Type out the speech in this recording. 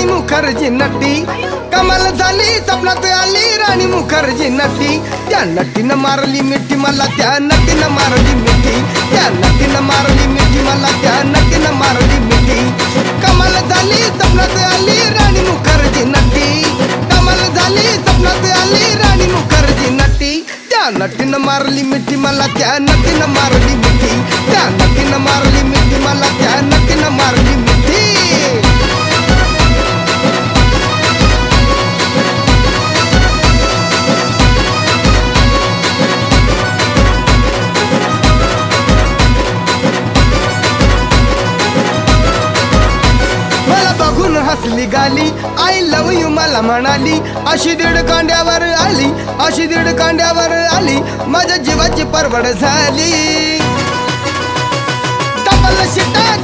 राणी मुखर्जी नटी, कमाल झाली स्वप्नात आली राणी मुखर्जी नटी. त्या नटीनं मारली मिठी मला, त्या नटीनं मारली मिठी, त्या नटीनं मारली मिठी मला, त्या नटीनं मारली मिठी. कमाल झाली स्वप्नात आली राणी मुखर्जी नटी, कमाल झाली स्वप्नात आली राणी मुखर्जी नटी. त्या नटीनं मारली मिठी मला, त्या नटीनं मारली मिठी, त्या नटीनं मारली मिठी मला, त्या नटीनं मारली मिठी. हसली गाली, आय लव यू मला म्हणाली. अशी दीड कांड्यावर आली, अशी दीड कांड्यावर आली, माझ्या जीवाची परवड झाली. डबल शिटा